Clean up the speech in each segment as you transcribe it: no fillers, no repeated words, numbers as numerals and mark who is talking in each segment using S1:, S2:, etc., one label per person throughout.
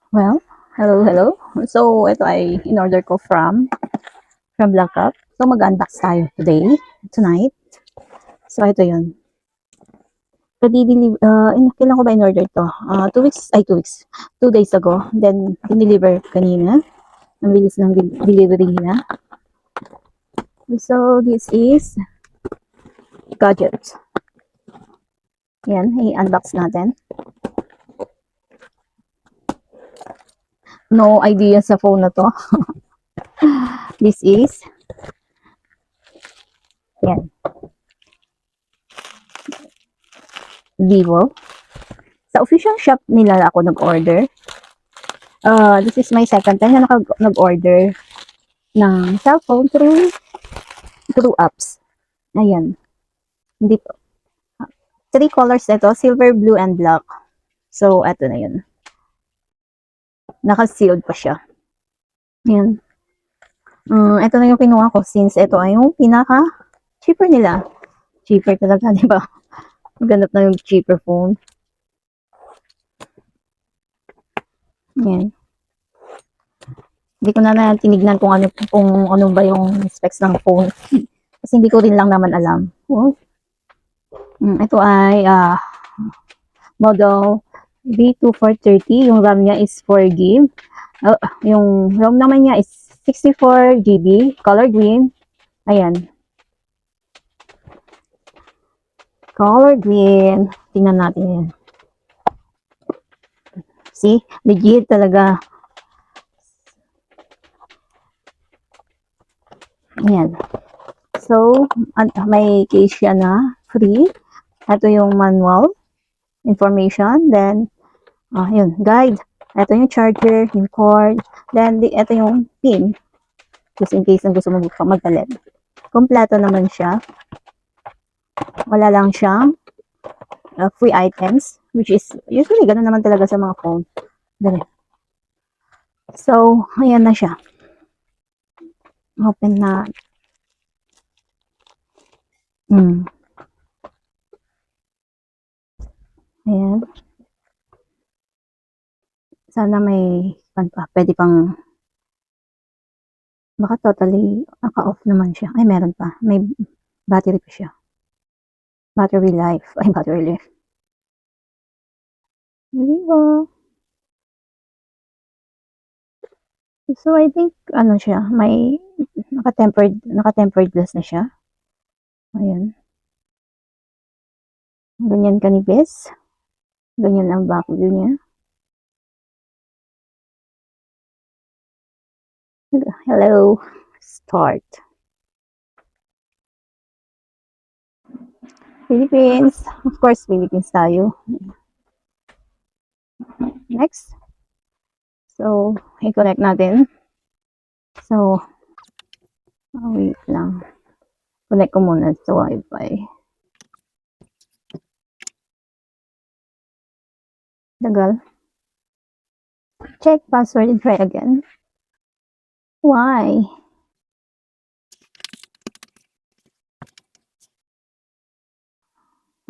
S1: Well, hello. So, ito ay in-order ko from Black Cup. So, mag-unbox tayo tonight. So, ito yun. Kailan ko ba in-order to? 2 days ago. Then, dineliver kanina. Ang bilis ng delivery nila. So, this is gadget. Yan, i-unbox natin. No idea sa phone na to. This is, yan, Vivo. Sa official shop nila ako nag-order. This is my second time na nag-order ng cellphone through apps. Ayan. Hindi po. 3 colors ito, silver, blue, and black. So, eto na yun. Naka-sealed pa siya. Ayan. Ito na yung kinuha ko since ito ay yung pinaka-cheaper nila. Cheaper talaga, di ba? Ganap na yung cheaper phone. Ayan. Hindi ko na tinignan kung ano ba yung specs ng phone. Kasi hindi ko rin lang naman alam. Oh. Ito ay model B2430. Yung RAM niya is 4 GB. Yung ROM naman niya is 64 GB. Color green. Ayan. Color green. Tingnan natin yan. See? Legit talaga. Ayan. So, may case siya na free. Ito yung manual information. Then, yun, guide. Ito yung charger, yung cord. Then, ito yung pin. Just in case na gusto mo magpalit. Kompleto naman siya. Wala lang siyang free items. Which is, usually, ganun naman talaga sa mga phone. Ganun. So, ayan na siya. Open na. Ayan. Sana may pwede pang baka totally naka-off naman siya. Ay, meron pa. May battery pa siya. Battery life. Ay, battery life. Vivo. So, I think, ano siya, may naka-tempered glass na siya. Ayan. Ganyan kanipis. Ganyan ang back view niya. Hello. Start. Philippines. Of course, Philippines tayo. Next. So, i-connect natin. So, wait lang. Connect ko muna sa Wi-Fi. Tagal. Check password and try again. Why?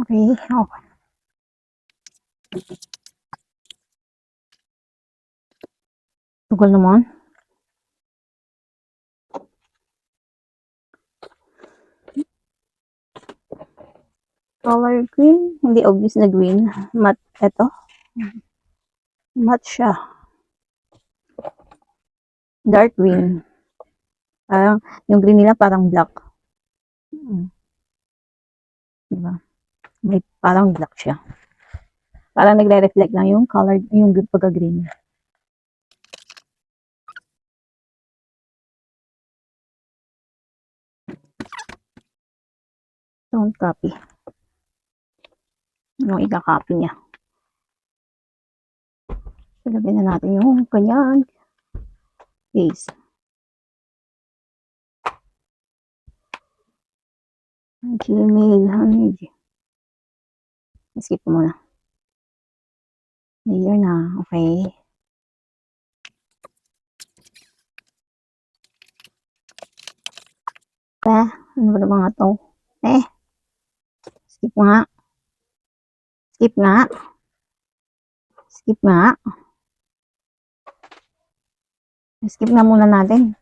S1: Okay. Oh. Tagal naman. Color green. Hindi obvious na green. Matte. Ito. Matte siya. Dark green. Parang, yung green nila parang black. Diba? May parang black siya. Parang nagre-reflect lang yung color, yung pagka-green. Don't copy. Yung ika-copy niya. Lagyan na natin yung kanyang case. Gmail. Skip ko muna. Layer na. Okay. Ano ba mga to? Skip nga. Skip nga. Skip na muna natin.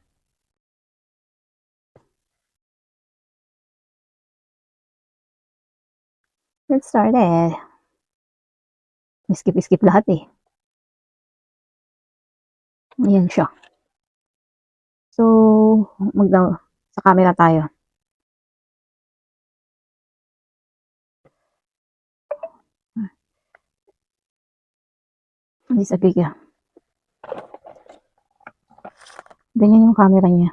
S1: Let's start eh. Skip lahat eh. Ayan siya. So, sa camera tayo. Disagree ka. Ganyan yung camera niya.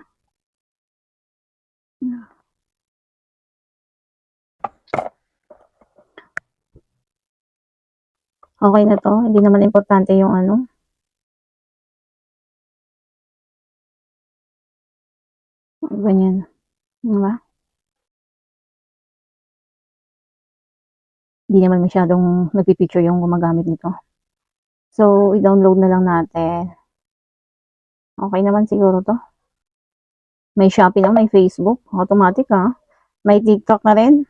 S1: Okay na to. Hindi naman importante yung ano. Ganyan. Diba? Hindi naman masyadong nagpipicture yung gumagamit nito. So, i-download na lang natin. Okay naman siguro to. May Shopee na, may Facebook. Automatic ha. May TikTok na rin.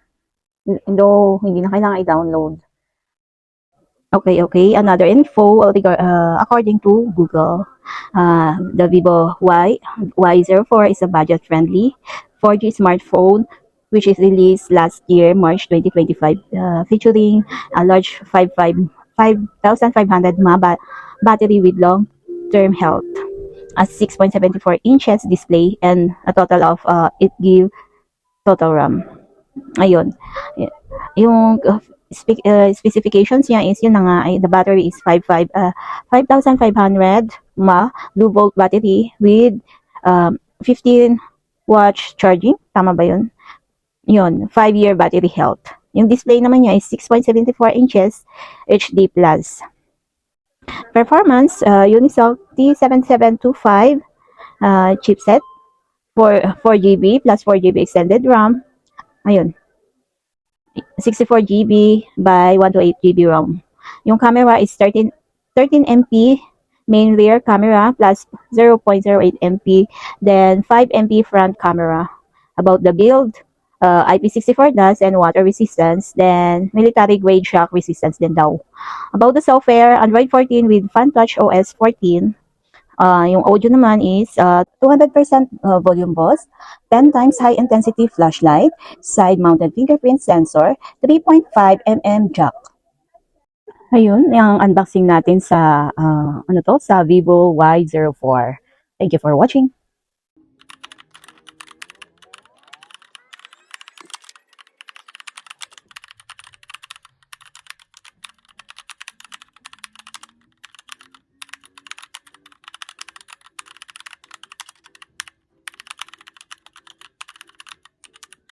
S1: Though, hindi na kailangan i-download. Okay. Another info, according to Google, the Vivo Y04 is a budget-friendly 4G smartphone which is released last year, March 2025, featuring a large 5,500 mAh battery with long-term health, a 6.74 inches display, and a total of 8 GB total RAM. Ayun. Yung specifications niya is yun na nga, the battery is 5,500 mAh low volt battery with 15 watts charging. Tama ba yun? Yun, 5-year battery health. Yung display naman niya is 6.74 inches HD+. Performance, Unisoc T7725 chipset, 4GB plus 4GB extended RAM. Ayun, 64 GB by 128 GB ROM. Yung camera is 13 MP main rear camera plus 0.08 MP, then 5 MP front camera. About the build, IP64 dust and water resistance, then military grade shock resistance din daw. About the software, Android 14 with FunTouch OS 14. Yung audio naman is 200% volume boost, 10 times high intensity flashlight, side mounted fingerprint sensor, 3.5 mm jack. Ayun, yung unboxing natin sa sa Vivo Y04. Thank you for watching.